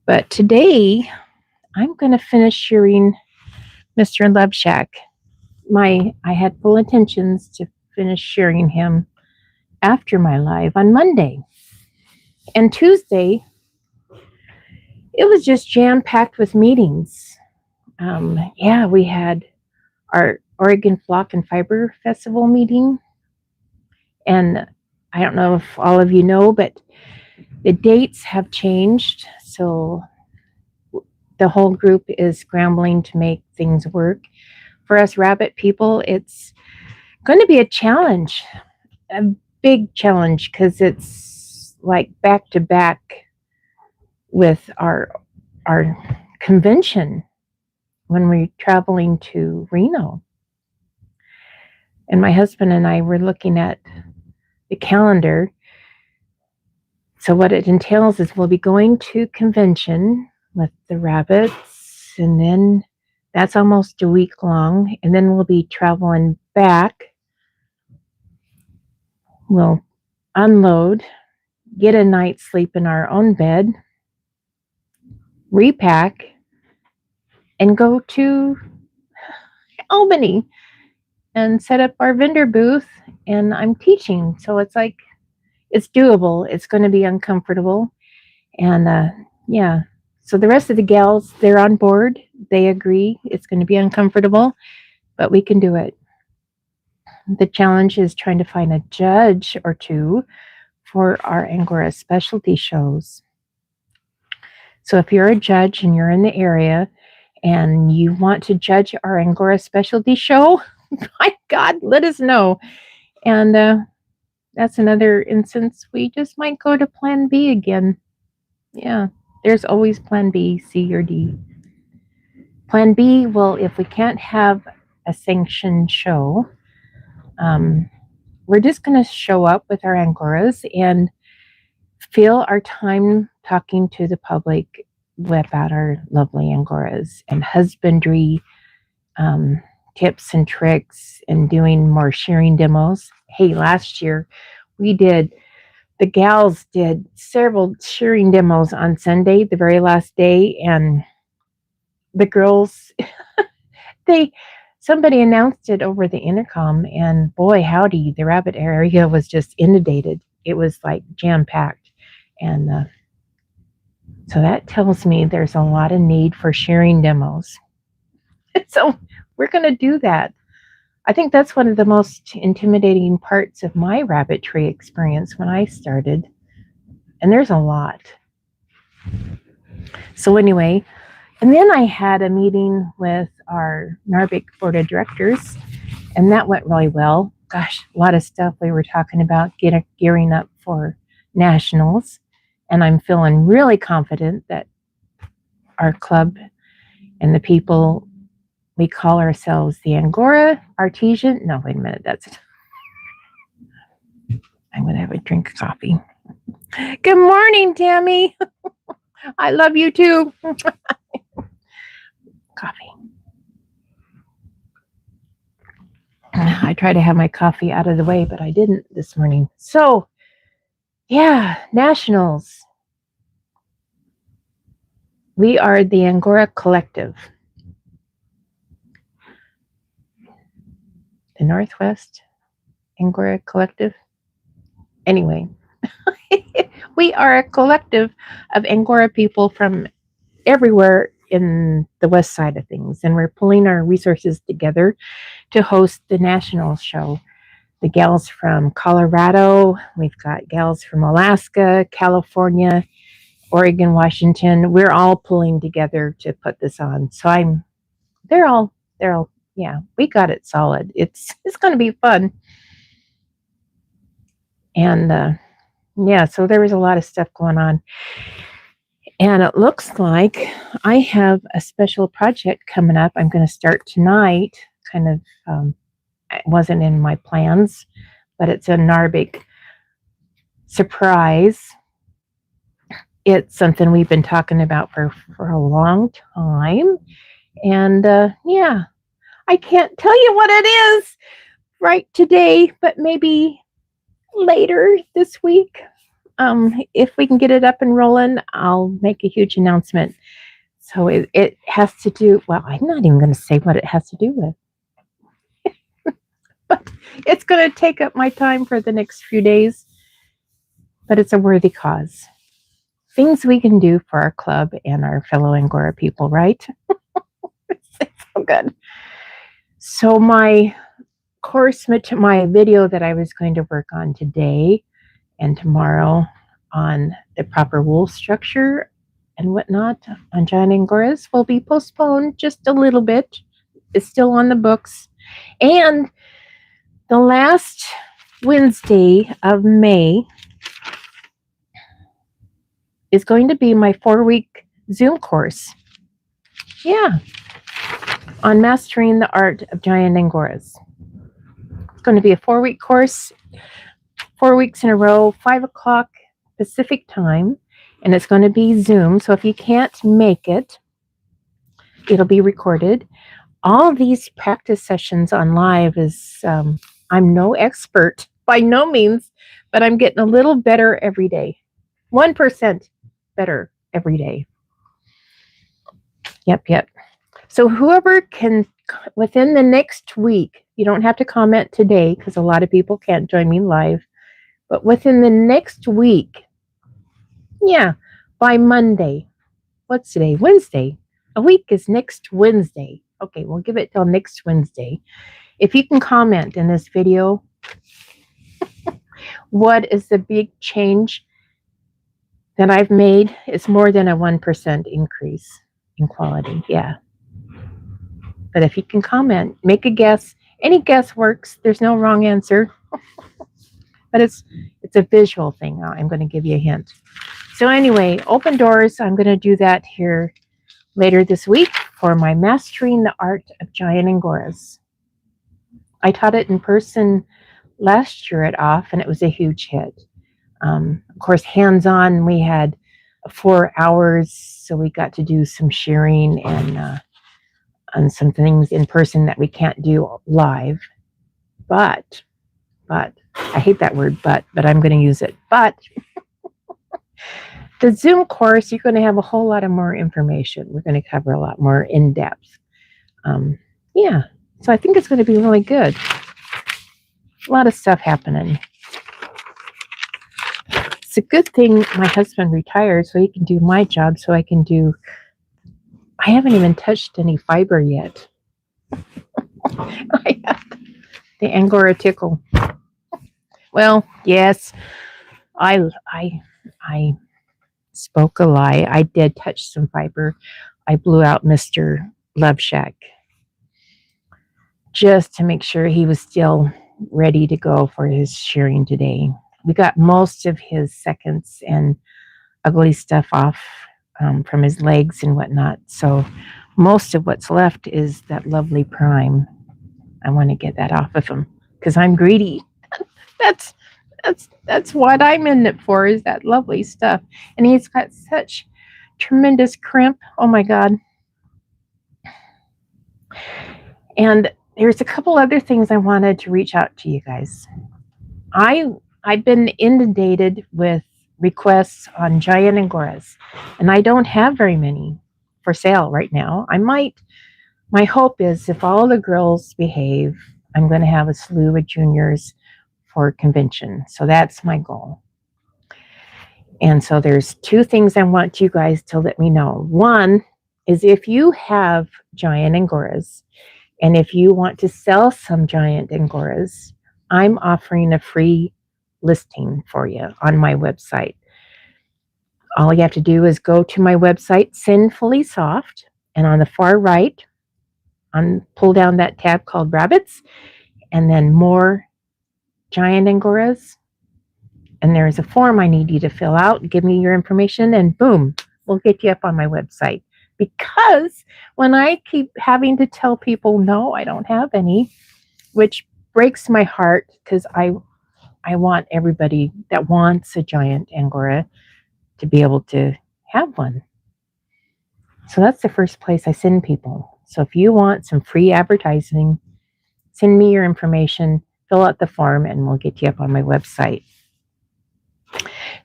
But today, I'm going to finish shearing Mr. Loveshack. I had full intentions to finish shearing him after my live on Monday. And Tuesday, it was just jam packed with meetings. Yeah, we had our Oregon Flock and Fiber Festival meeting. And I don't know if all of you know, but the dates have changed. So the whole group is scrambling to make things work. For us rabbit people, it's going to be a challenge, a big challenge, because it's like back to back with our convention when we're traveling to Reno. And my husband and I were looking at the calendar. So what it entails is we'll be going to convention with the rabbits, and then that's almost a week long, and then we'll be traveling back. We'll unload, get a night's sleep in our own bed, repack, and go to Albany and set up our vendor booth. And I'm teaching, so it's like it's doable. It's going to be uncomfortable, and yeah. So the rest of the gals, they're on board. They agree it's going to be uncomfortable, but we can do it. The challenge is trying to find a judge or two for our Angora specialty shows. So if you're a judge and you're in the area and you want to judge our Angora specialty show, my God, let us know. And that's another instance we just might go to plan B again. Yeah, there's always plan B, C, or D. Plan B, well, if we can't have a sanctioned show, we're just going to show up with our Angoras and fill our time talking to the public about our lovely Angoras and husbandry tips and tricks and doing more shearing demos. Hey, last year the gals did several shearing demos on Sunday, the very last day, and the girls, somebody announced it over the intercom, and boy, howdy, the rabbit area was just inundated. It was like jam-packed. And so that tells me there's a lot of need for shearing demos. So we're going to do that. I think that's one of the most intimidating parts of my rabbitry experience when I started. And there's a lot. So anyway, and then I had a meeting with our NARBIC board of directors, and that went really well. Gosh, a lot of stuff we were talking about, gearing up for nationals. And I'm feeling really confident that our club and the people, we call ourselves the Angora Artesian. No, wait a minute. That's it. I'm going to have a drink of coffee. Good morning, Tammy. I love you too. Coffee. I tried to have my coffee out of the way, but I didn't this morning. So, yeah, nationals. We are the Angora Collective. The Northwest Angora Collective. Anyway, we are a collective of Angora people from everywhere in the west side of things, and we're pulling our resources together to host the national show. The gals from Colorado, we've got gals from Alaska, California, Oregon, Washington. We're all pulling together to put this on. So they're all, yeah, we got it solid. It's going to be fun. And yeah, so there was a lot of stuff going on. And it looks like I have a special project coming up. I'm going to start tonight. Kind of, it wasn't in my plans, but it's a NARBIC surprise. It's something we've been talking about for a long time. And yeah, I can't tell you what it is right today, but maybe later this week if we can get it up and rolling, I'll make a huge announcement. So it has to do, well, I'm not even going to say what it has to do with, but it's going to take up my time for the next few days. But it's a worthy cause. Things we can do for our club and our fellow Angora people, right? It's so good. So my my video that I was going to work on today and tomorrow on the proper wool structure and whatnot on giant Angoras will be postponed just a little bit. It's still on the books. And the last Wednesday of May is going to be my 4-week Zoom course. Yeah. On mastering the art of giant Angoras. It's going to be a 4-week course, 4 weeks in a row, 5 o'clock Pacific time, and it's going to be Zoom. So if you can't make it, it'll be recorded. All these practice sessions on live is, I'm no expert by no means, but I'm getting a little better every day. 1% better every day. Yep. So whoever can, within the next week, you don't have to comment today because a lot of people can't join me live, but within the next week, by Monday, what's today? Wednesday. A week is next Wednesday. Okay, we'll give it till next Wednesday. If you can comment in this video, what is the big change that I've made? It's more than a 1% increase in quality. Yeah. But if you can comment, make a guess. Any guess works. There's no wrong answer. But it's a visual thing. I'm going to give you a hint. So anyway, open doors. I'm going to do that here later this week for my Mastering the Art of Giant Angoras. I taught it in person last year at OFF, and it was a huge hit. Of course, hands-on, we had 4 hours, so we got to do some shearing and some things in person that we can't do live. But I hate that word, but I'm going to use it. But the Zoom course, you're going to have a whole lot of more information. We're going to cover a lot more in depth. So I think it's going to be really good. A lot of stuff happening. It's a good thing my husband retired so he can do my job, so I haven't even touched any fiber yet. I have the Angora tickle. Well, yes, I spoke a lie. I did touch some fiber. I blew out Mr. Love Shack just to make sure he was still ready to go for his shearing today. We got most of his seconds and ugly stuff off from his legs and whatnot. So most of what's left is that lovely prime. I want to get that off of him because I'm greedy. That's what I'm in it for, is that lovely stuff. And he's got such tremendous crimp. Oh my God. And there's a couple other things I wanted to reach out to you guys. I've been inundated with requests on giant Angoras, and I don't have very many for sale right now. My hope is if all the girls behave, I'm going to have a slew of juniors for convention. So that's my goal. And so there's 2 things I want you guys to let me know. One is if you have giant Angoras, and if you want to sell some giant Angoras, I'm offering a free listing for you on my website. All you have to do is go to my website, Sinfully Soft, and on the far right, pull down that tab called Rabbits, and then More Giant Angoras. And there's a form I need you to fill out. Give me your information, and boom, we'll get you up on my website. Because when I keep having to tell people, no, I don't have any, which breaks my heart because I want everybody that wants a giant Angora to be able to have one. So that's the first place I send people. So if you want some free advertising, send me your information, fill out the form, and we'll get you up on my website.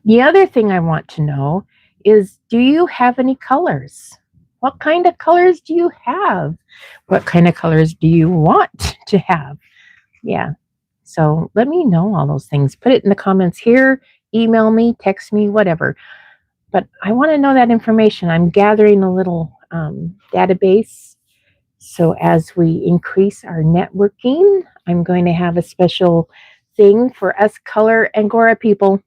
The other thing I want to know is, do you have any colors? What kind of colors do you have? What kind of colors do you want to have? Yeah. So let me know all those things. Put it in the comments here, email me, text me, whatever. But I want to know that information. I'm gathering a little database. So as we increase our networking, I'm going to have a special thing for us color Angora people.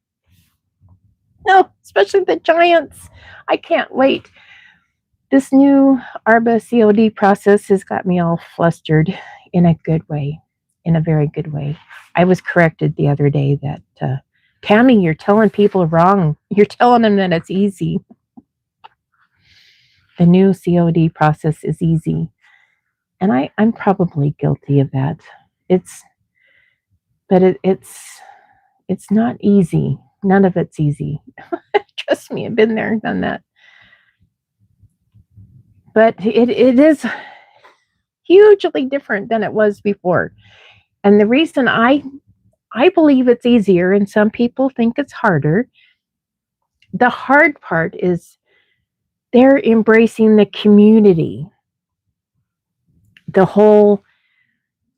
No, especially the giants. I can't wait. This new ARBA COD process has got me all flustered in a good way, in a very good way. I was corrected the other day that, Tammy, you're telling people wrong. You're telling them that it's easy. The new COD process is easy. And I'm probably guilty of that. It's not easy. None of it's easy. Trust me, I've been there, done that. But it is hugely different than it was before. And the reason I believe it's easier and some people think it's harder, the hard part is they're embracing the community, the whole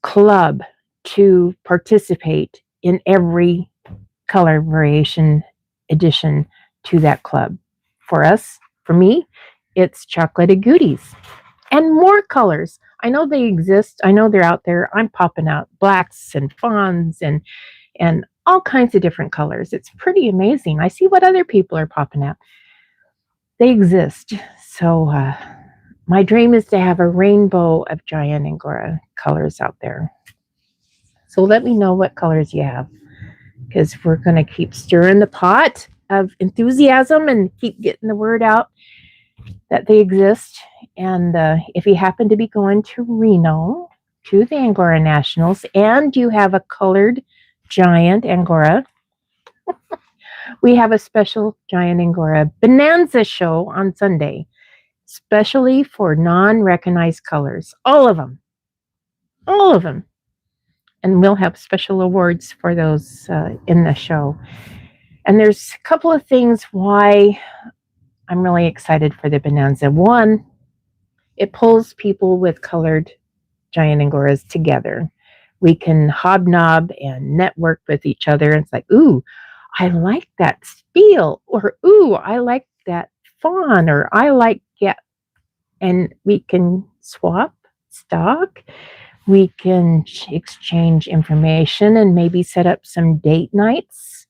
club, to participate in every color variation addition to that club. For us, for me, it's chocolated goodies and more colors. I know they exist. I know they're out there. I'm popping out blacks and fawns and all kinds of different colors. It's pretty amazing. I see what other people are popping out. They exist. So my dream is to have a rainbow of giant Angora colors out there. So let me know what colors you have, because we're going to keep stirring the pot of enthusiasm and keep getting the word out that they exist. And if you happen to be going to Reno to the Angora Nationals and you have a colored giant Angora, we have a special giant Angora bonanza show on Sunday, especially for non-recognized colors. All of them. All of them. And we'll have special awards for those in the show. And there's a couple of things why I'm really excited for the bonanza. One, it pulls people with colored giant Angoras together. We can hobnob and network with each other. It's like, ooh, I like that spiel, or ooh, I like that fawn, or I like, yeah. And we can swap stock. We can exchange information and maybe set up some date nights.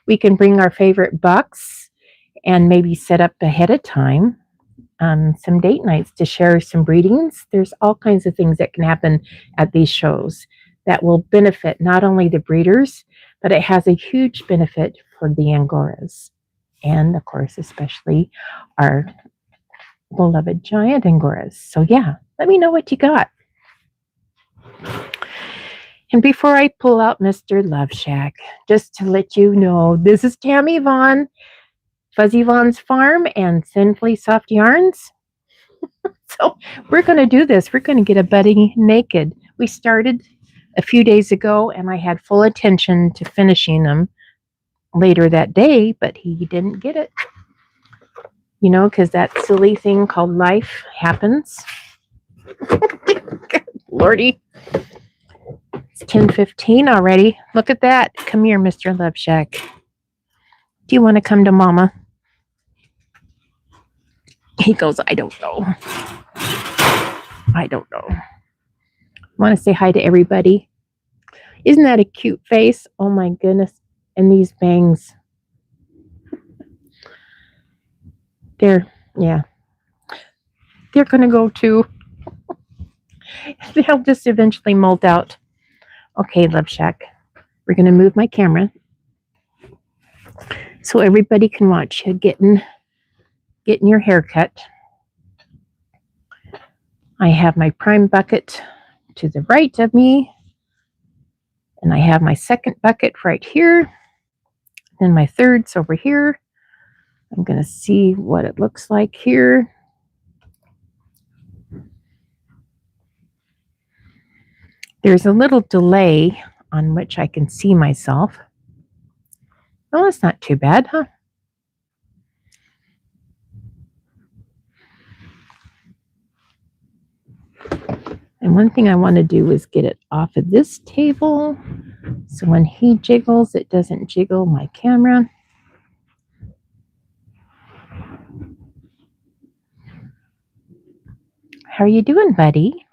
We can bring our favorite bucks and maybe set up ahead of time some date nights to share some breedings. There's all kinds of things that can happen at these shows that will benefit not only the breeders, but it has a huge benefit for the Angoras. And of course, especially our beloved giant Angoras. So yeah, let me know what you got. And before I pull out Mr. Love Shack, just to let you know, this is Tammy Vaughn, Fuzzy Vaughn's Farm and Sinfully Soft Yarns. So we're going to do this. We're going to get a buddy naked. We started a few days ago, and I had full attention to finishing them later that day, but he didn't get it. You know, because that silly thing called life happens. Lordy. It's 10:15 already. Look at that. Come here, Mr. Love Shack. Do you want to come to Mama? He goes, I don't know. I don't know. Want to say hi to everybody. Isn't that a cute face? Oh my goodness. And these bangs. They're going to go too. They'll just eventually molt out. Okay, Love Shack. We're going to move my camera so everybody can watch you getting your haircut. I have my prime bucket to the right of me, and I have my second bucket right here, then my third's over here. I'm going to see what it looks like here. There's a little delay on which I can see myself. Well, that's not too bad, huh? And one thing I want to do is get it off of this table so when he jiggles, it doesn't jiggle my camera. How are you doing, buddy?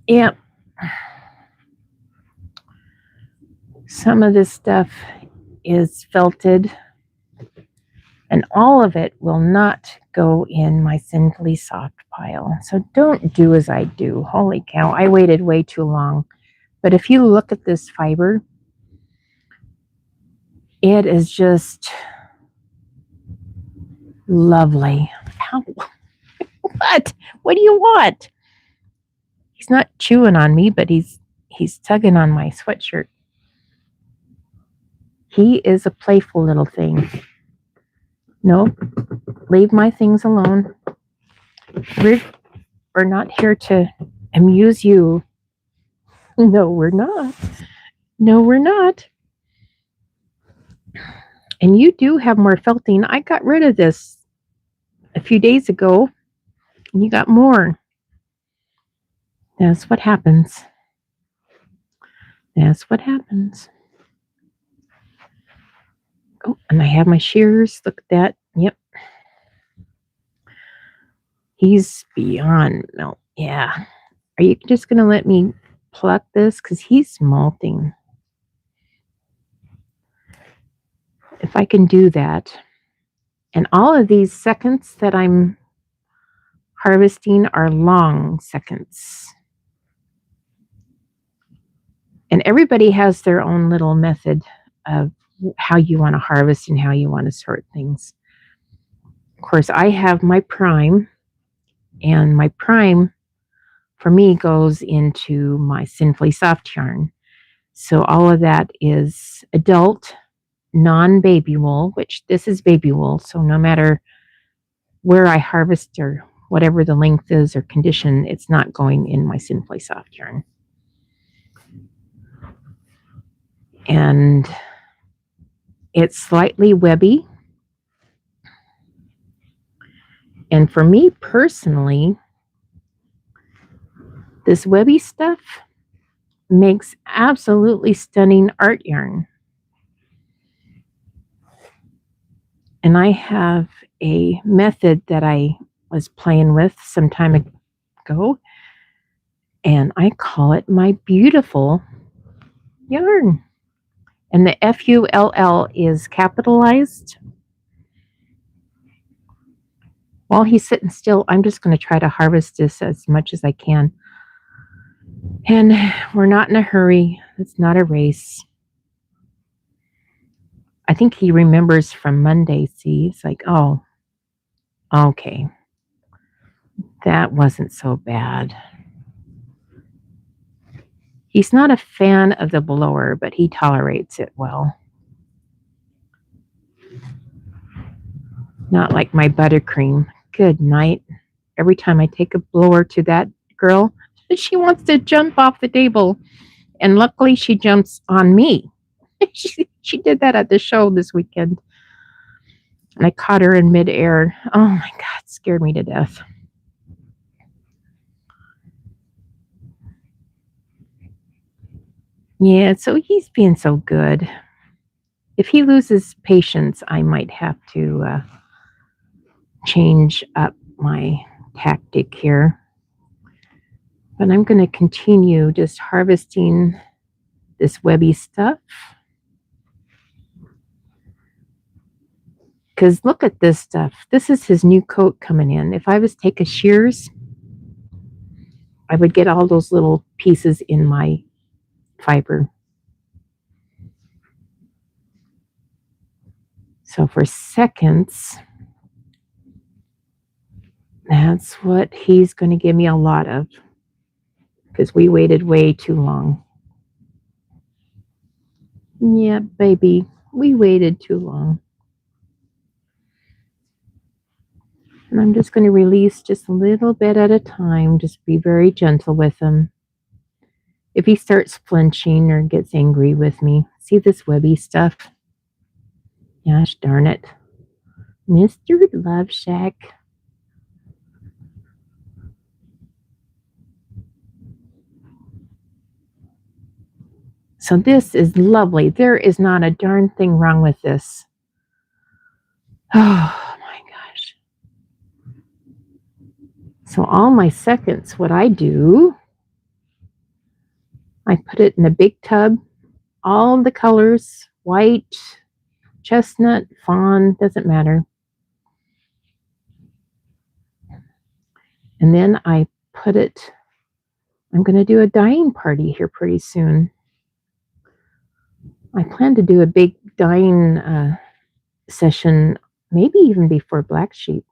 Yep. Some of this stuff is felted, and all of it will not go in my Sinfully soft pile. So don't do as I do. Holy cow, I waited way too long. But if you look at this fiber, it is just lovely. Ow. What? What do you want? He's not chewing on me, but he's tugging on my sweatshirt. He is a playful little thing. No, leave my things alone. We're not here to amuse you. No, we're not. No, we're not. And you do have more felting. I got rid of this a few days ago, and you got more. That's what happens. That's what happens. Oh, and I have my shears. Look at that. Yep. He's beyond melt. Yeah. Are you just going to let me pluck this? Because he's molting. If I can do that. And all of these seconds that I'm harvesting are long seconds. And everybody has their own little method of how you want to harvest and how you want to sort things. Of course, I have my prime, and my prime for me goes into my Sinfully soft yarn. So all of that is adult, non-baby wool, which this is baby wool. So no matter where I harvest or whatever the length is or condition, it's not going in my Sinfully soft yarn. And it's slightly webby. And for me personally, this webby stuff makes absolutely stunning art yarn. And I have a method that I was playing with some time ago, and I call it my beautiful yarn. And the FULL is capitalized. While he's sitting still, I'm just going to try to harvest this as much as I can. And we're not in a hurry. It's not a race. I think he remembers from Monday. See, it's like, oh, okay. That wasn't so bad. He's not a fan of the blower, but he tolerates it well. Not like my buttercream. Good night. Every time I take a blower to that girl, she wants to jump off the table. And luckily she jumps on me. She did that at the show this weekend. And I caught her in midair. Oh my God, scared me to death. Yeah, so he's being so good. If he loses patience, I might have to change up my tactic here. But I'm going to continue just harvesting this webby stuff. Because look at this stuff. This is his new coat coming in. If I was to take a shears, I would get all those little pieces in my fiber. So for seconds, that's what he's going to give me a lot of, because we waited way too long. Yeah, baby, we waited too long. And I'm just going to release just a little bit at a time. Just be very gentle with him. if he starts flinching or gets angry with me. See this webby stuff? Gosh darn it. Mr. Love Shack. So this is lovely. There is not a darn thing wrong with this. Oh my gosh. So all my seconds, what I do, I put it in a big tub, all the colors, white, chestnut, fawn, doesn't matter. And then I put it, I'm going to do a dyeing party here pretty soon. I plan to do a big dyeing session, maybe even before Black Sheep.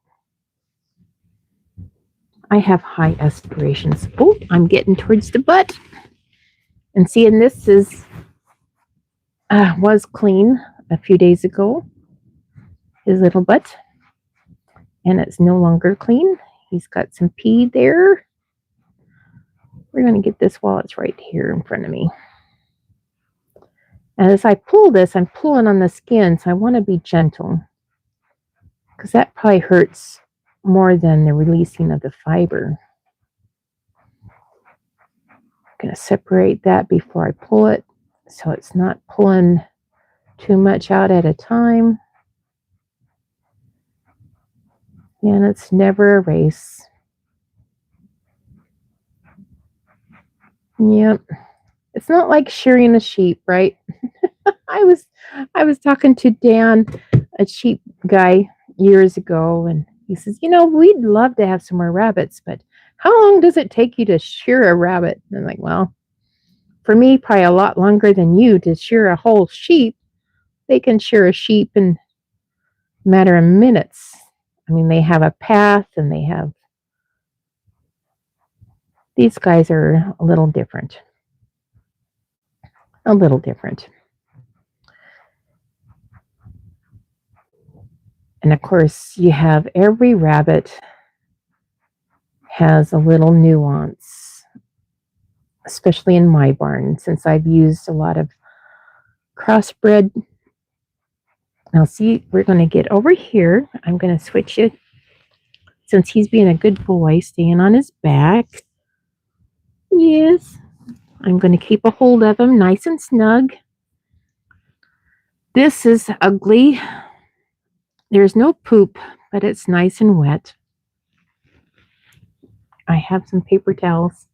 I have high aspirations. Oh, I'm getting towards the butt. And see, and this is was clean a few days ago, his little butt. And it's no longer clean. He's got some pee there. We're going to get this while it's right here in front of me. And as I pull this, I'm pulling on the skin, so I want to be gentle, because that probably hurts more than the releasing of the fiber. I'm going to separate that before I pull it, so it's not pulling too much out at a time. And it's never a race. Yep. It's not like shearing a sheep, right? I was talking to Dan, a sheep guy, years ago, and he says, we'd love to have some more rabbits, but how long does it take you to shear a rabbit? And I'm like, well, for me, probably a lot longer than you to shear a whole sheep. They can shear a sheep in a matter of minutes. I mean, they have a path and they have, these guys are a little different. A little different. And of course, you have every rabbit has a little nuance, especially in my barn, since I've used a lot of crossbred. Now see, we're going to get over here. I'm going to switch it, since he's being a good boy, staying on his back. Yes, I'm going to keep a hold of him nice and snug. This is ugly. There's no poop, but it's nice and wet. I have some paper towels.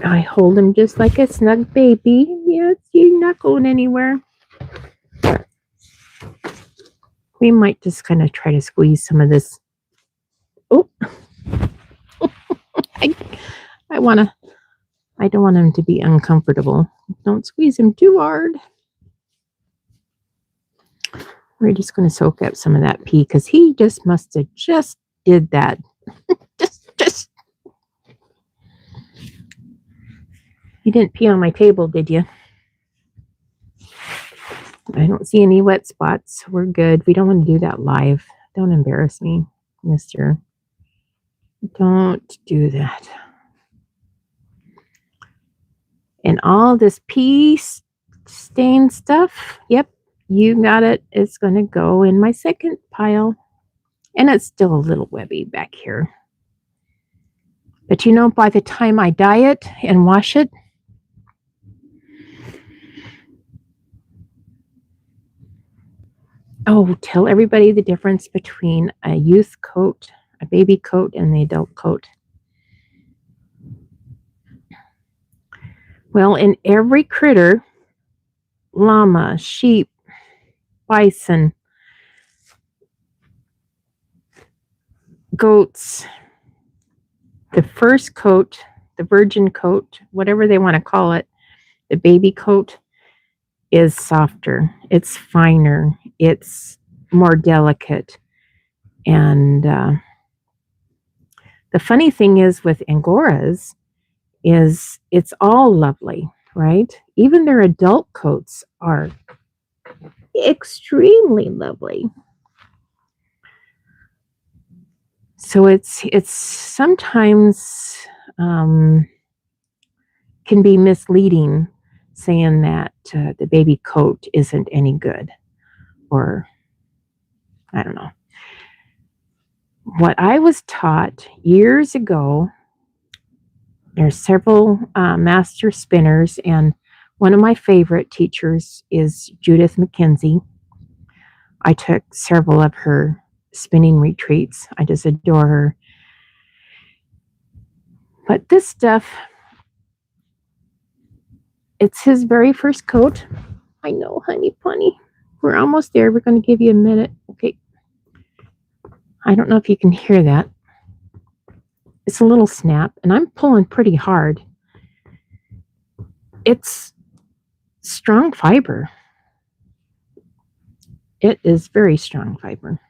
I hold him just like a snug baby. Yes, you're not going anywhere. We might just kind of try to squeeze some of this. Oh, I don't want him to be uncomfortable. Don't squeeze him too hard. We're just going to soak up some of that pee, because he just must have just did that. just. You didn't pee on my table, did you? I don't see any wet spots. We're good. We don't want to do that live. Don't embarrass me, mister. Don't do that. And all this pee stain stuff, yep, you got it. It's going to go in my second pile. And it's still a little webby back here. But by the time I dye it and wash it, tell everybody the difference between a youth coat, a baby coat, and the adult coat. Well, in every critter, llama, sheep, bison, goats, the first coat, the virgin coat, whatever they want to call it, the baby coat, is softer. It's finer. It's more delicate. And the funny thing is with Angoras is it's all lovely, right? Even their adult coats are extremely lovely. So it's sometimes can be misleading saying that the baby coat isn't any good, or I don't know. What I was taught years ago, there's several master spinners, and one of my favorite teachers is Judith McKenzie. I took several of her spinning retreats. I just adore her. But this stuff, it's his very first coat. I know, honey bunny. We're almost there. We're going to give you a minute. Okay. I don't know if you can hear that. It's a little snap, and I'm pulling pretty hard. It's strong fiber. It is very strong fiber.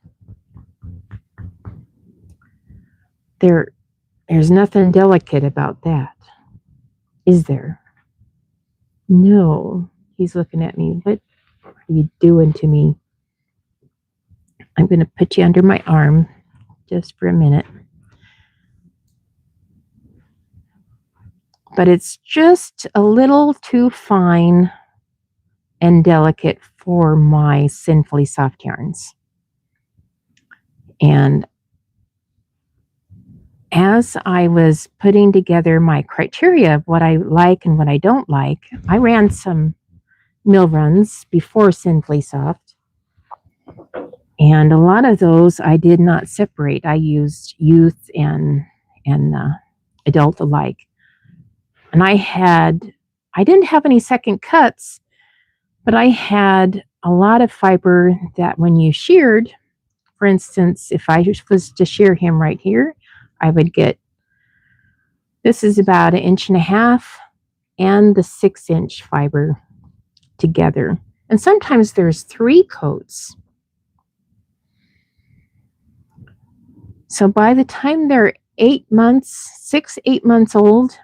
There's nothing delicate about that, is there? No. He's looking at me. What are you doing to me? I'm going to put you under my arm just for a minute. But it's just a little too fine and delicate for my Sinfully soft yarns. And as I was putting together my criteria of what I like and what I don't like, I ran some mill runs before Sinfully Soft. And a lot of those I did not separate. I used youth and adult alike. And I didn't have any second cuts, but I had a lot of fiber that when you sheared, for instance, if I was to shear him right here, I would get, this is about 1.5 inches and the 6-inch fiber together. And sometimes there's 3 coats. So by the time they're 8 months old,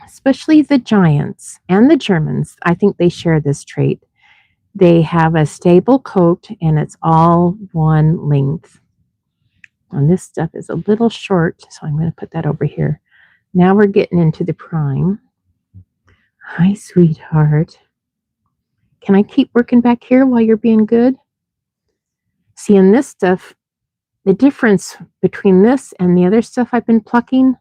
especially the giants and the Germans, I think they share this trait. They have a stable coat and it's all one length. And this stuff is a little short, so I'm going to put that over here. Now we're getting into the prime. Hi, sweetheart. Can I keep working back here while you're being good? See, in this stuff, the difference between this and the other stuff I've been plucking,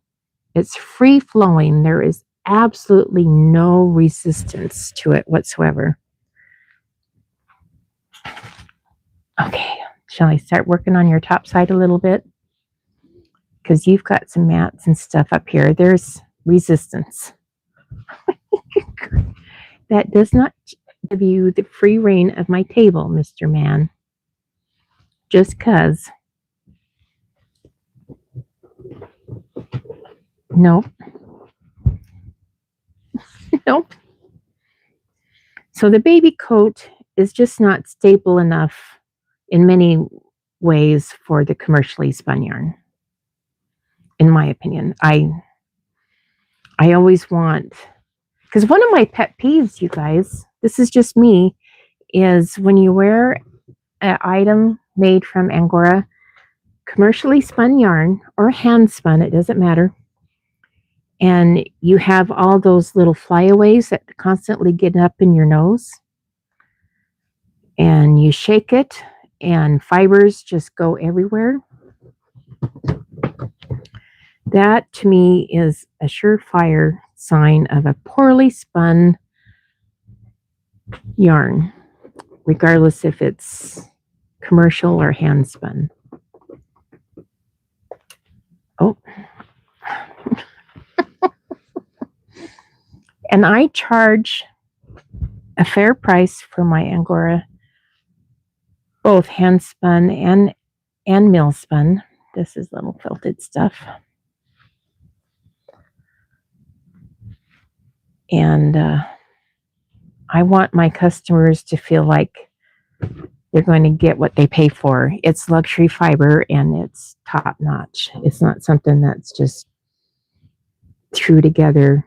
it's free flowing. There is absolutely no resistance to it whatsoever. Okay, shall I start working on your top side a little bit? Because you've got some mats and stuff up here. There's resistance. That does not give you the free reign of my table, Mr. Man. Just 'cause. Nope. Nope. So the baby coat is just not stable enough in many ways for the commercially spun yarn, in my opinion. I always want, because one of my pet peeves, you guys, this is just me, is when you wear an item made from Angora, commercially spun yarn or hand spun, it doesn't matter, and you have all those little flyaways that constantly get up in your nose, and you shake it and fibers just go everywhere. That to me is a surefire sign of a poorly spun yarn, regardless if it's commercial or hand spun. Oh. And I charge a fair price for my Angora, both hand spun and mill spun. This is little felted stuff. And I want my customers to feel like they're going to get what they pay for. It's luxury fiber and it's top notch. It's not something that's just threw together.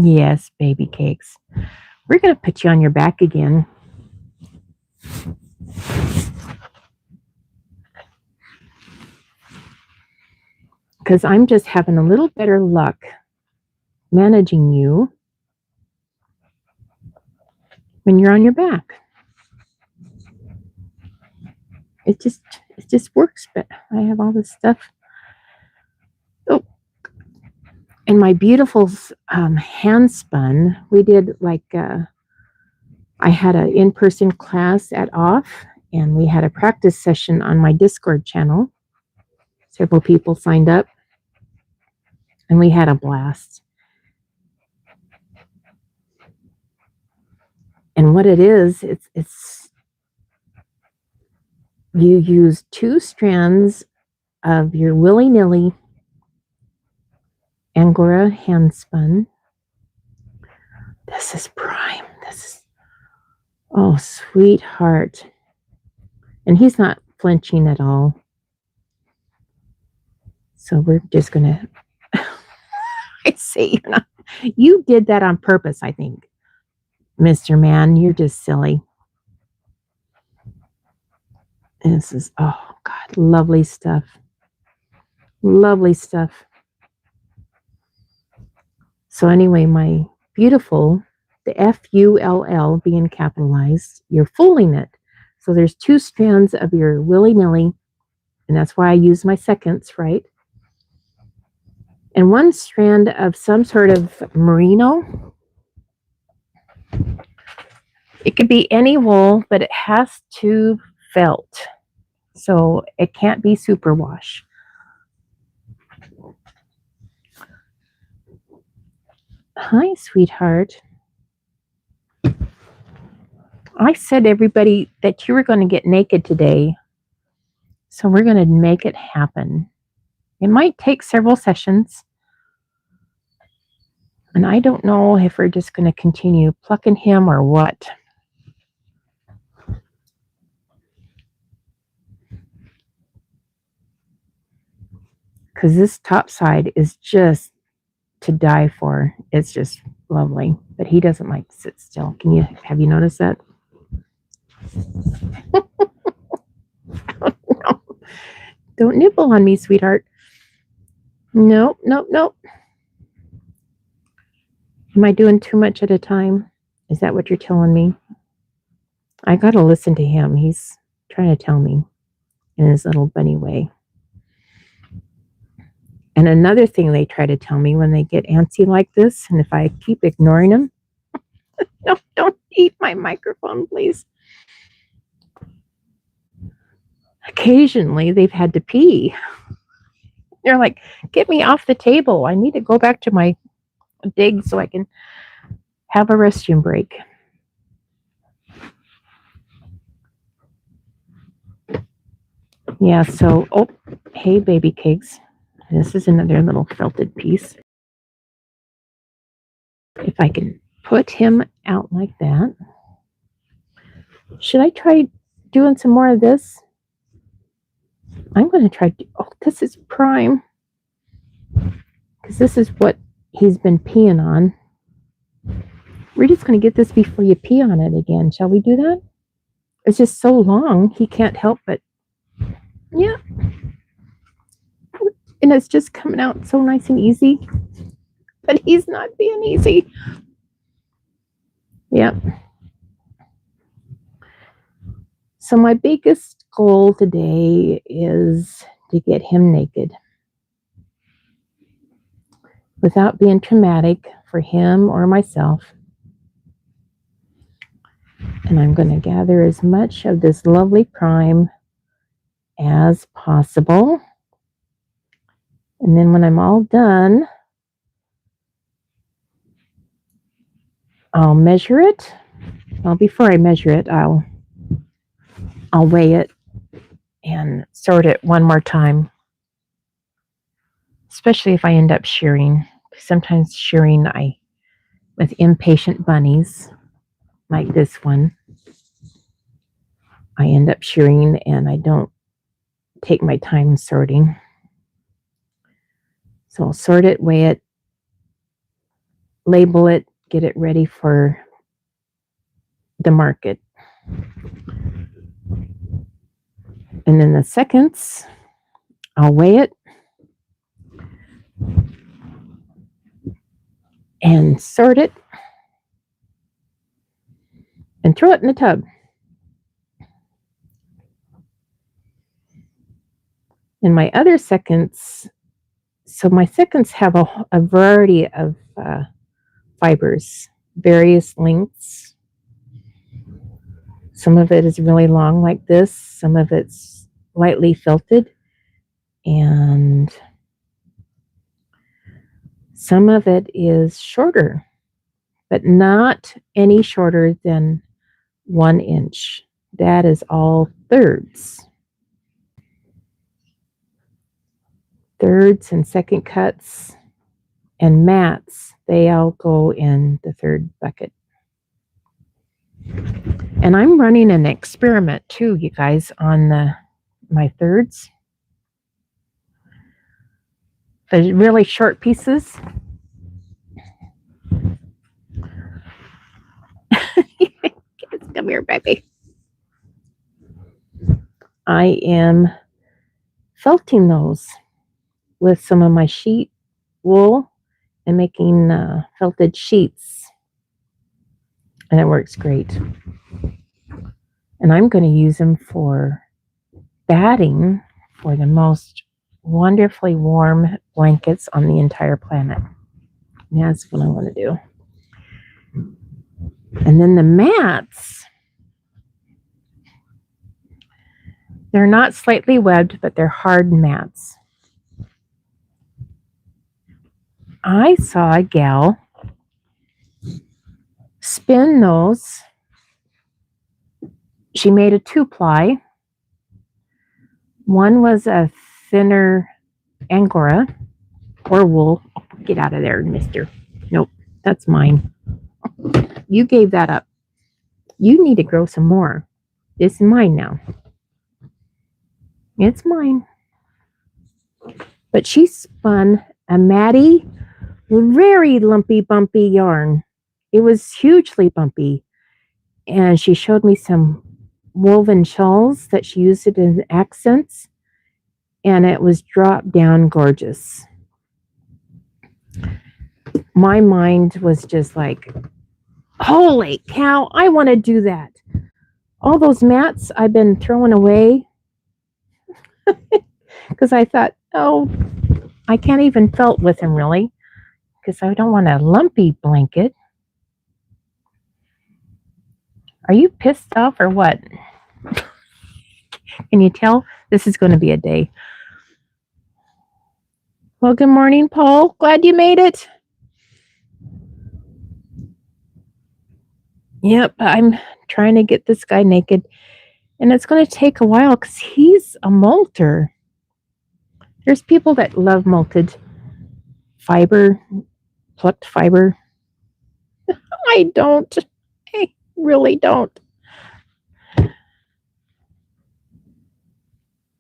Yes, baby cakes. We're going to put you on your back again. because I'm just having a little better luck managing you when you're on your back. It just works, but I have all this stuff. Oh, and my beautiful hand spun. We did I had an in-person class at OFF, and we had a practice session on my Discord channel. Several people signed up, and we had a blast. And what it is, it's you use 2 strands of your willy-nilly Angora hand spun. This is prime. Oh, sweetheart. And he's not flinching at all. So we're just gonna I say you did that on purpose, I think. Mr. Man, you're just silly. And this is, oh God, lovely stuff. Lovely stuff. So anyway, my beautiful, the F-U-L-L being capitalized, you're fooling it. So there's 2 strands of your willy-nilly, and that's why I use my seconds, right? And 1 strand of some sort of merino. It could be any wool, but it has to felt. So it can't be superwash. Hi, sweetheart. I said everybody that you were going to get naked today. So we're going to make it happen. It might take several sessions. And I don't know if we're just going to continue plucking him or what. Because this top side is just to die for. It's just lovely. But he doesn't like to sit still. Have you noticed that? No. Don't nibble on me, sweetheart. Nope. Am I doing too much at a time? Is that what you're telling me? I got to listen to him. He's trying to tell me in his little bunny way. And another thing they try to tell me when they get antsy like this, and if I keep ignoring them, no, don't eat my microphone, please. Occasionally, they've had to pee. They're like, get me off the table. I need to go back to my dig so I can have a restroom break. Yeah, so, oh, hey, baby cakes. This is another little felted piece. If I can put him out like that. Should I try doing some more of this? I'm going to try. Oh, this is prime. Because this is what he's been peeing on. We're just going to get this before you pee on it again. Shall we do that? It's just so long. He can't help but. Yeah. And it's just coming out so nice and easy. But he's not being easy. Yep. So my biggest goal today is to get him naked without being traumatic for him or myself. And I'm going to gather as much of this lovely prime as possible. And then when I'm all done, I'll measure it. Well, before I measure it, I'll weigh it and sort it one more time. Especially if I end up shearing. Sometimes shearing, with impatient bunnies, like this one, I end up shearing and I don't take my time sorting. So I'll sort it, weigh it, label it, get it ready for the market. And then the seconds, I'll weigh it, and sort it and throw it in the tub. And my other seconds, so my seconds have a variety of fibers, various lengths. Some of it is really long like this, some of it's lightly felted, and some of it is shorter, but not any shorter than 1 inch. That is all thirds. Thirds and second cuts and mats, they all go in the third bucket. And I'm running an experiment too, you guys, on my thirds. The really short pieces. Come here, baby. I am felting those with some of my sheet wool and making felted sheets. And it works great. And I'm going to use them for batting for the most wonderfully warm blankets on the entire planet. And that's what I want to do. And then the mats, they're not slightly webbed, but they're hard mats. I saw a gal spin those. She made a 2-ply. One was a thinner Angora or wool. Oh, get out of there, mister. Nope, that's mine. You gave that up. You need to grow some more. This is mine now. It's mine. But she spun a Maddie, very lumpy, bumpy yarn. It was hugely bumpy. And she showed me some woven shawls that she used it in accents. And it was drop down gorgeous. My mind was just like, holy cow, I want to do that. All those mats I've been throwing away because I thought, oh, I can't even felt with them really because I don't want a lumpy blanket. Are you pissed off or what? Can you tell? This is going to be a day. Well, good morning, Paul. Glad you made it. Yep, I'm trying to get this guy naked. And it's going to take a while because he's a molter. There's people that love molted fiber, plucked fiber. I don't. I really don't.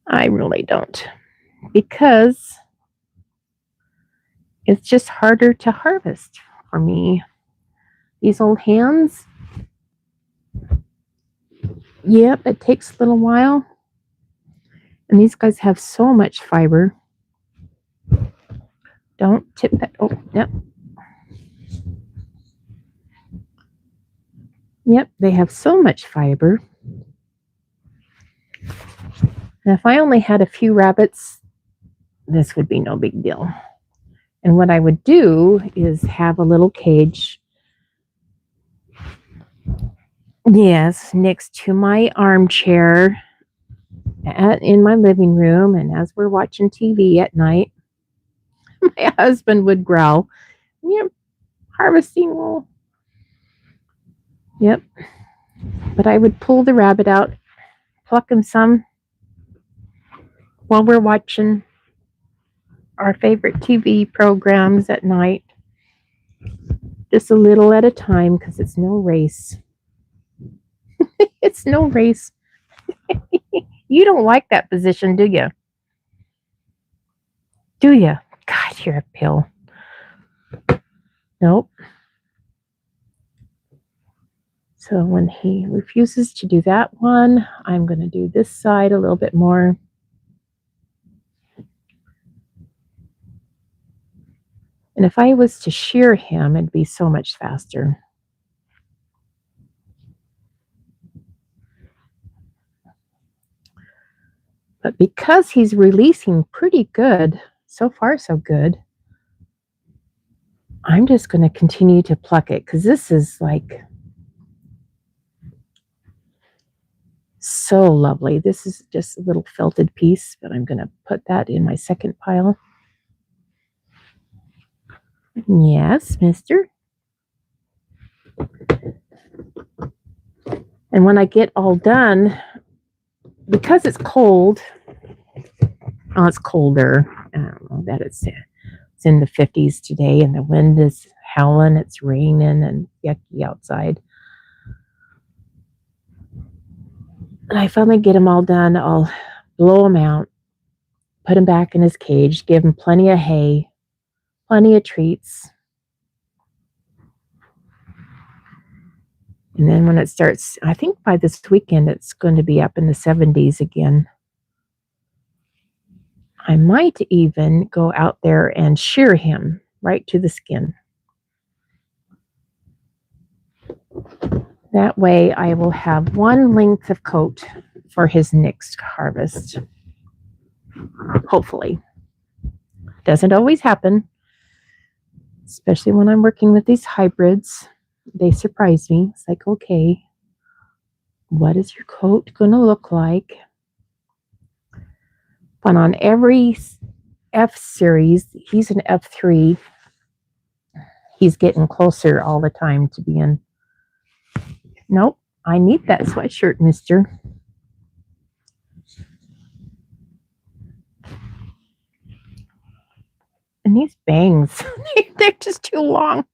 I really don't. Because it's just harder to harvest for me. These old hands. Yep, it takes a little while. And these guys have so much fiber. Don't tip that. Oh, yep. Yep, they have so much fiber. And if I only had a few rabbits, this would be no big deal. And what I would do is have a little cage. Yes, next to my armchair in my living room. And as we're watching TV at night, my husband would growl, yep, harvesting wool. Yep. But I would pull the rabbit out, pluck him some while we're watching our favorite TV programs at night. Just a little at a time because it's no race. It's no race. You don't like that position, do you? Do you? God, you're a pill. Nope. So when he refuses to do that one, I'm going to do this side a little bit more. And if I was to shear him, it'd be so much faster. But because he's releasing pretty good, so far so good, I'm just going to continue to pluck it because this is like so lovely. This is just a little felted piece, but I'm going to put that in my second pile. Yes, mister. And when I get all done, because it's cold, it's colder. I don't know that it's in the 50s today, and the wind is howling. It's raining and yucky outside. And I finally get him all done. I'll blow him out, put him back in his cage, give him plenty of hay, plenty of treats. And then when it starts, I think by this weekend, it's going to be up in the 70s again. I might even go out there and shear him right to the skin. That way I will have one length of coat for his next harvest. Hopefully. Doesn't always happen, especially when I'm working with these hybrids. They surprise me. It's like, okay, what is your coat going to look like? But on every F series, he's an F3. He's getting closer all the time to being, nope, I need that sweatshirt, mister. And these bangs, they're just too long.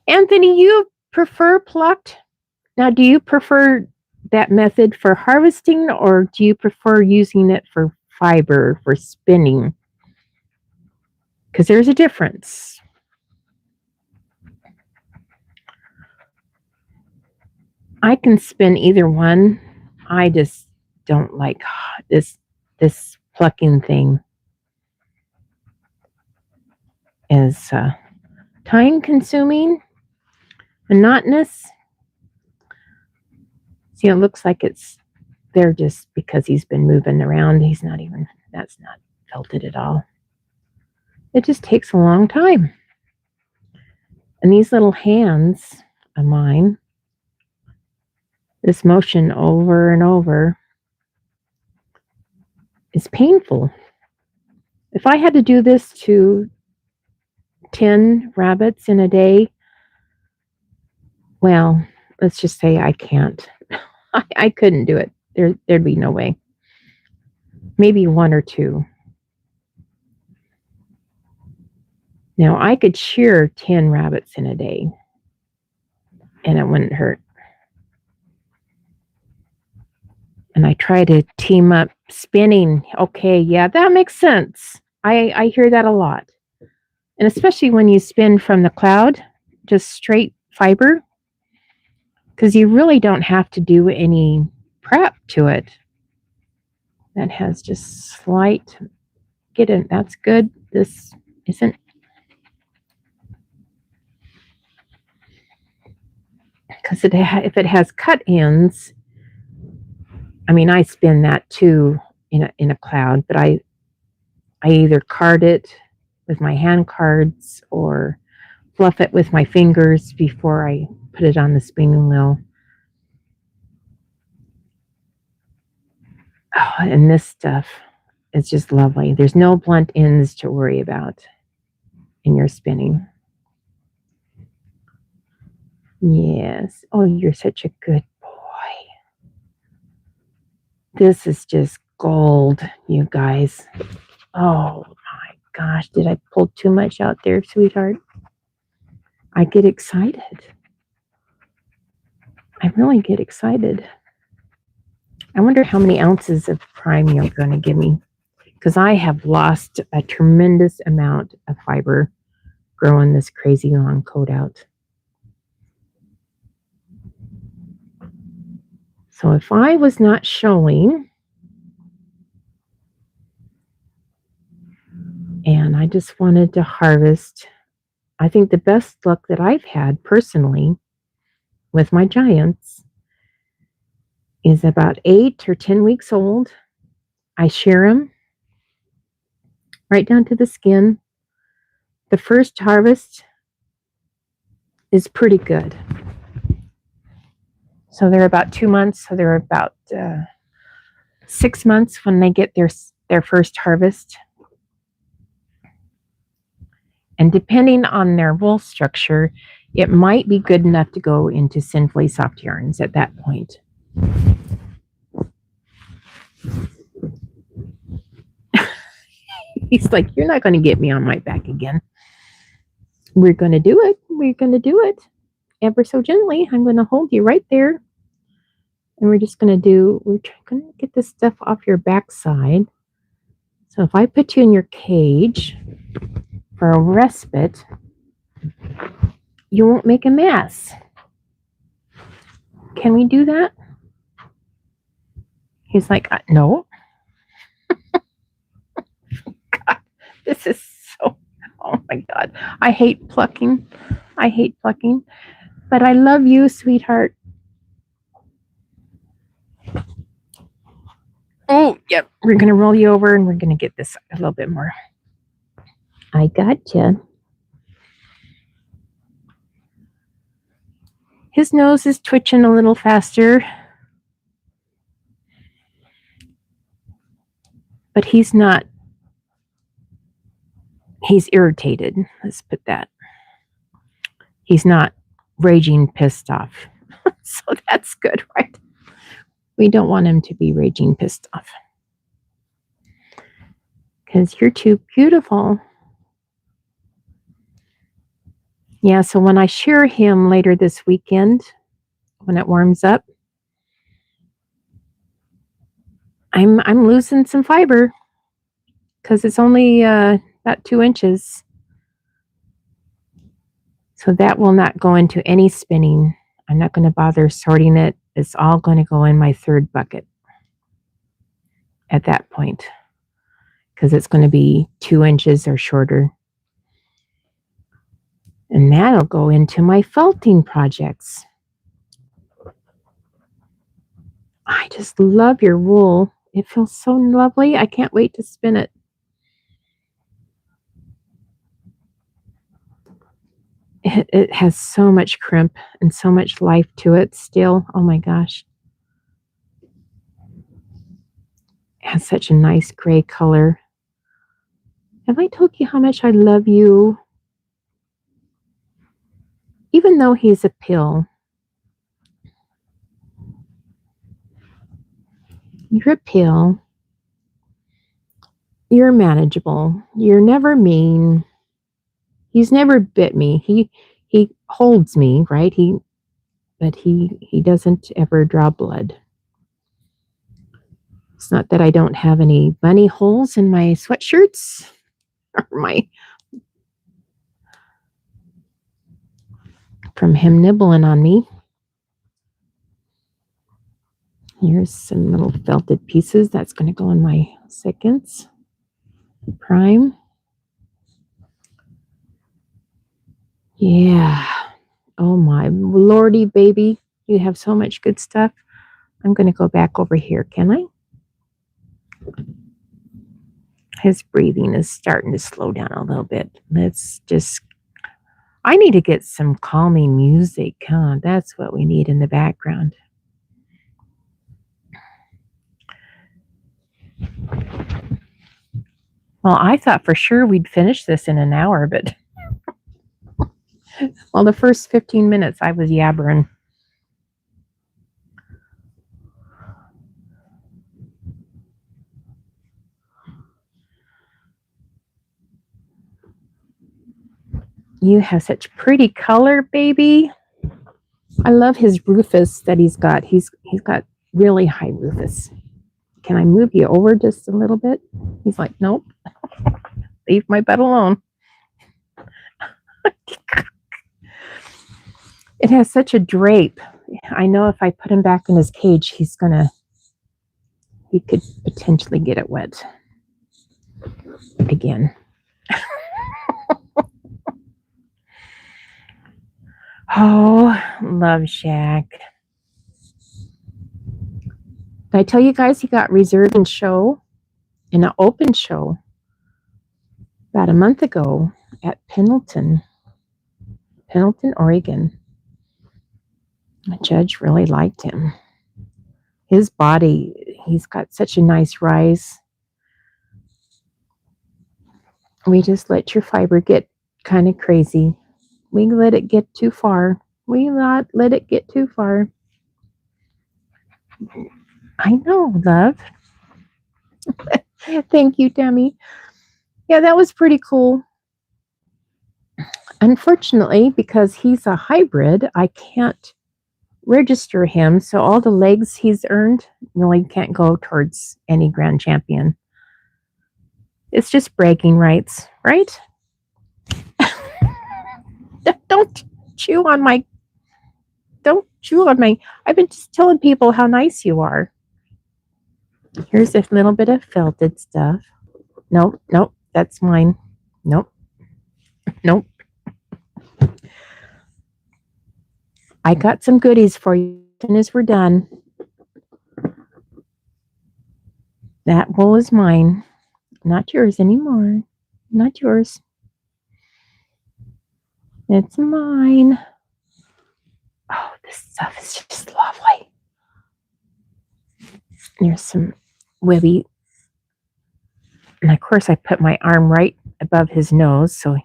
Anthony, you prefer plucked? Now, do you prefer that method for harvesting, or do you prefer using it for fiber, for spinning? Because there's a difference. I can spin either one. I just don't like this plucking thing. Is time consuming, monotonous. See, it looks like it's there just because he's been moving around. He's not even, that's not felted at all. It just takes a long time. And these little hands of mine, this motion over and over is painful. If I had to do this to 10 rabbits in a day, well, let's just say I can't. I couldn't do it. There'd be no way. Maybe one or two. Now, I could shear 10 rabbits in a day, and it wouldn't hurt. And I try to team up spinning. Okay, yeah, that makes sense. I hear that a lot. And especially when you spin from the cloud, just straight fiber, because you really don't have to do any prep to it. That has just slight, get in, that's good. This isn't. Because if it has cut ends, I mean, I spin that too in a cloud, but I either card it with my hand cards or fluff it with my fingers before I put it on the spinning wheel. Oh, and this stuff is just lovely. There's no blunt ends to worry about in your spinning. Yes. Oh, you're such a good boy. This is just gold, you guys. Oh my gosh, did I pull too much out there, sweetheart? I get excited. I really get excited. I wonder how many ounces of prime you're going to give me, because I have lost a tremendous amount of fiber growing this crazy long coat out. So if I was not showing, And I just wanted to harvest. I think the best luck that I've had personally with my giants is about 8 or 10 weeks old. I shear them right down to the skin. The first harvest is pretty good. So they're about 2 months. So they're about 6 months when they get their first harvest. And depending on their wool structure, it might be good enough to go into Sinfully soft yarns at that point. He's like, you're not going to get me on my back again. We're going to do it. We're going to do it ever so gently. I'm going to hold you right there. And we're going to get this stuff off your backside. So if I put you in your cage for a respite, you won't make a mess. Can we do that? He's like, no. God, this is so, oh my God. I hate plucking. But I love you, sweetheart. Oh, yep. We're going to roll you over and we're going to get this a little bit more. I gotcha. His nose is twitching a little faster. But he's not. He's irritated. Let's put that. He's not raging pissed off. So that's good, right? We don't want him to be raging pissed off. Because you're too beautiful. Yeah, so when I shear him later this weekend, when it warms up, I'm losing some fiber because it's only about 2 inches. So that will not go into any spinning. I'm not going to bother sorting it. It's all going to go in my third bucket at that point because it's going to be 2 inches or shorter. And that'll go into my felting projects. I just love your wool. It feels so lovely. I can't wait to spin it. It has so much crimp and so much life to it still. Oh my gosh. It has such a nice gray color. Have I told you how much I love you? Even though he's a pill, you're a pill. You're manageable. You're never mean. He's never bit me. He holds me, right? But he doesn't ever draw blood. It's not that I don't have any bunny holes in my sweatshirts or from him nibbling on me. Here's some little felted pieces. That's going to go in my seconds. Prime. Yeah. Oh my lordy baby. You have so much good stuff. I'm going to go back over here. Can I? His breathing is starting to slow down a little bit. I need to get some calming music. Huh? That's what we need in the background. Well, I thought for sure we'd finish this in an hour, but well, the first 15 minutes I was yabbering. You have such pretty color, baby. I love his rufous that he's got. He's got really high rufous. Can I move you over just a little bit? He's like, nope. Leave my butt alone. It has such a drape. I know if I put him back in his cage, he could potentially get it wet again. Oh, Love Shack. Did I tell you guys he got reserved and show in an open show about a month ago at Pendleton, Oregon? The judge really liked him. His body, he's got such a nice rise. We just let your fiber get kind of crazy. We let it get too far. We not let it get too far. I know, love. Thank you, Tammy. Yeah, that was pretty cool. Unfortunately, because he's a hybrid, I can't register him. So all the legs he's earned really can't go towards any grand champion. It's just bragging rights, right? Don't chew on my. Don't chew on my. I've been just telling people how nice you are. Here's a little bit of felted stuff. Nope, that's mine. Nope. I got some goodies for you as soon as we're done. That wool is mine, not yours anymore. Not yours. It's mine. Oh, this stuff is just lovely. There's some webby. And of course, I put my arm right above his nose. So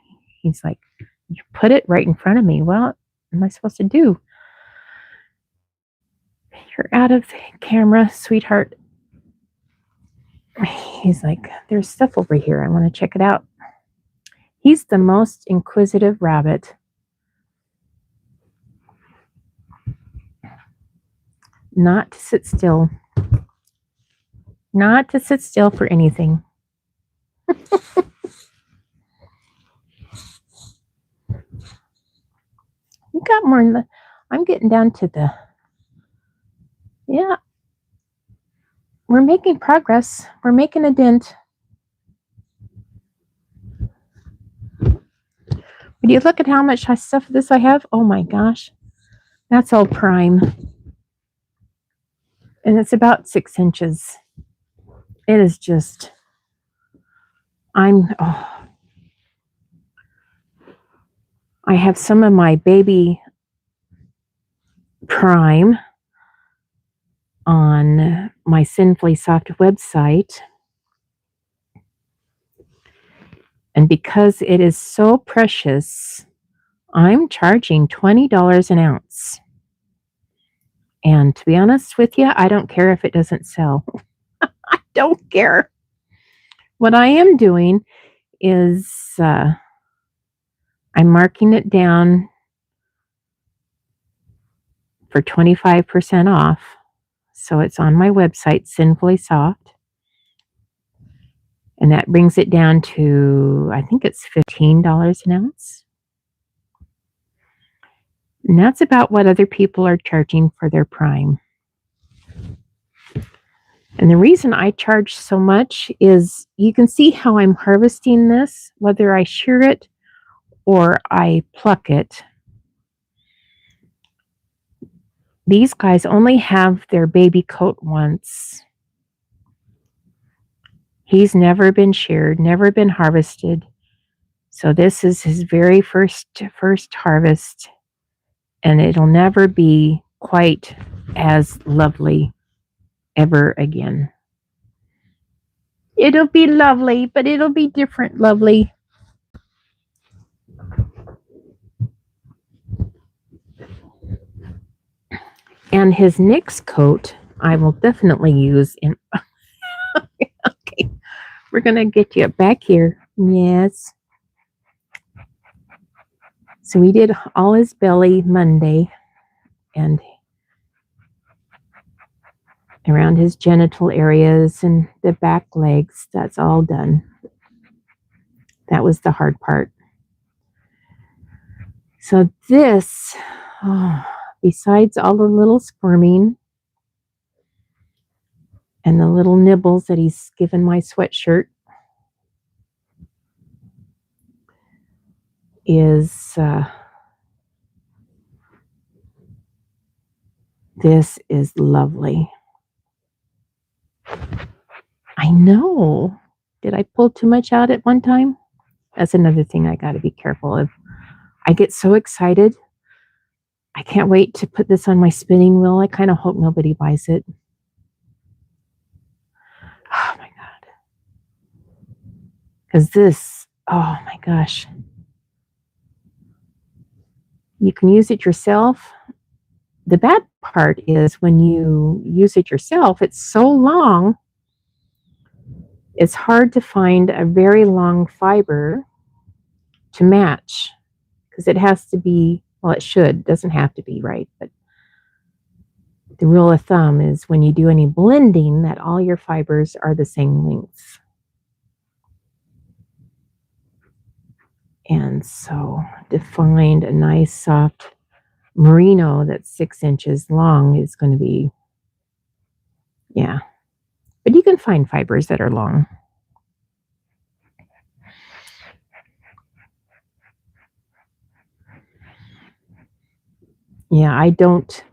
he's like, you put it right in front of me. Well, what am I supposed to do? You're out of the camera, sweetheart. He's like, there's stuff over here. I want to check it out. He's the most inquisitive rabbit. Not to sit still. Not to sit still for anything. You got more in the. I'm getting down to the. Yeah. We're making progress. We're making a dent. Would you look at how much stuff this I have? Oh my gosh. That's all prime. And it's about 6 inches. It is just. I have some of my baby prime on my Sinfully Soft website. And because it is so precious, I'm charging $20 an ounce. And to be honest with you, I don't care if it doesn't sell. I don't care. What I am doing is I'm marking it down for 25% off. So it's on my website, Sinfully Soft. And that brings it down to, I think it's $15 an ounce. And that's about what other people are charging for their prime. And the reason I charge so much is you can see how I'm harvesting this, whether I shear it or I pluck it. These guys only have their baby coat once. He's never been sheared, never been harvested. So this is his very first harvest, and it'll never be quite as lovely ever again. It'll be lovely, but it'll be different lovely. And his next coat, I will definitely use in. Okay, we're going to get you back here. Yes. So we did all his belly Monday and around his genital areas and the back legs. That's all done. That was the hard part. So this, besides all the little squirming and the little nibbles that he's given my sweatshirt, is This is lovely. I know. Did I pull too much out at one time? That's another thing I got to be careful of. I get so excited. I can't wait to put this on my spinning wheel. I kind of hope nobody buys it. Oh my God. Because this, oh my gosh. You can use it yourself. The bad part is when you use it yourself, it's so long. It's hard to find a very long fiber to match because it has to be, well, it should, doesn't have to be, right? But the rule of thumb is when you do any blending that all your fibers are the same length. And so to find a nice soft merino that's 6 inches long is going to be, yeah. But you can find fibers that are long. Yeah, I don't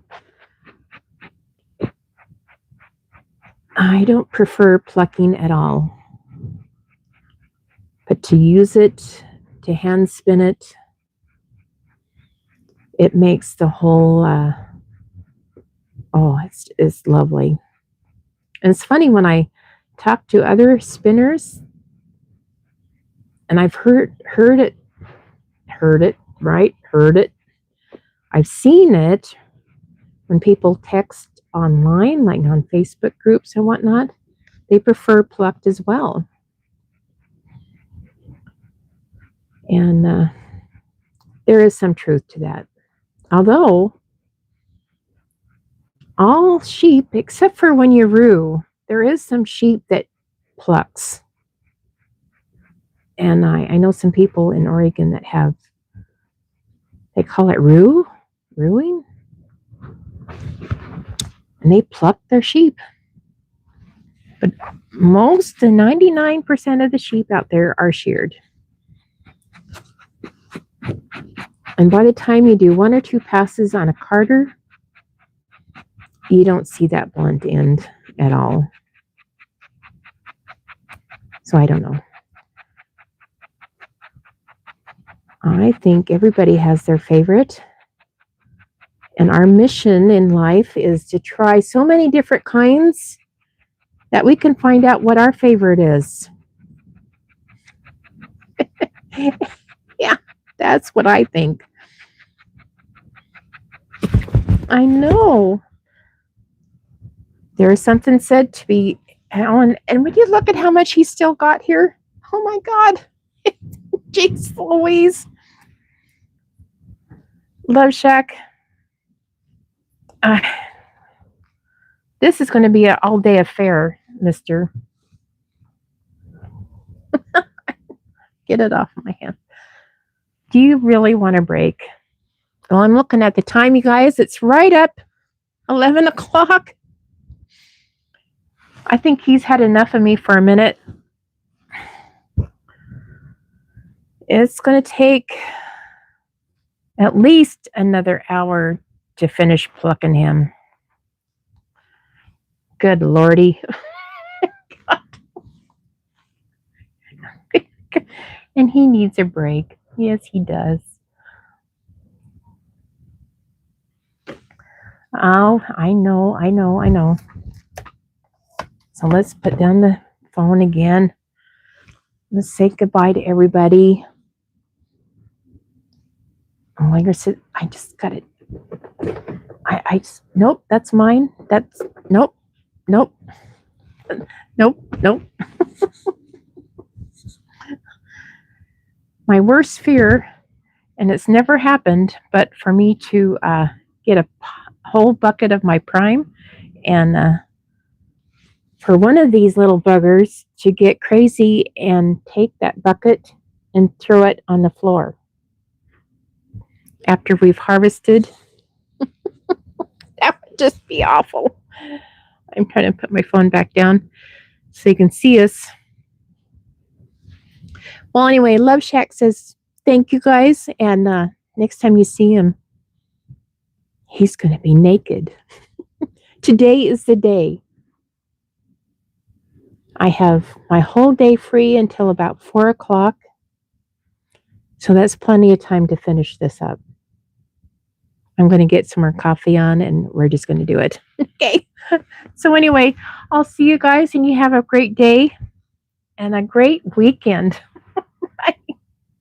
prefer plucking at all. But to use it, to hand spin it, it makes the whole, it's lovely. And it's funny when I talk to other spinners, and I've heard it. I've seen it when people text online, like on Facebook groups and whatnot. They prefer plucked as well. And there is some truth to that. Although, all sheep, except for when you roo, there is some sheep that plucks. And I know some people in Oregon that have, they call it rooing. And they pluck their sheep. But most, the 99% of the sheep out there are sheared. And by the time you do 1 or 2 passes on a carder, you don't see that blunt end at all. So I don't know. I think everybody has their favorite. And our mission in life is to try so many different kinds that we can find out what our favorite is. Yeah, that's what I think. I know. There is something said to be, Alan, and would you look at how much he's still got here? Oh my God. Jeez Louise. Love Shack. This is going to be an all-day affair, mister. Get it off my hand. Do you really want a break? Well, I'm looking at the time, you guys. It's right up 11 o'clock. I think he's had enough of me for a minute. It's going to take at least another hour to finish plucking him. Good Lordy. And he needs a break. Yes, he does. Oh, I know. So let's put down the phone again. Let's say goodbye to everybody. Oh, like I said, I just got it. Nope, that's mine. Nope. My worst fear, and it's never happened, but for me to get a whole bucket of my prime and for one of these little buggers to get crazy and take that bucket and throw it on the floor after we've harvested. That would just be awful. I'm trying to put my phone back down so you can see us. Well, anyway, Love Shack says thank you guys, and next time you see him, he's going to be naked. Today is the day. I have my whole day free until about 4 o'clock. So that's plenty of time to finish this up. I'm going to get some more coffee on and we're just going to do it. Okay. So anyway, I'll see you guys and you have a great day and a great weekend.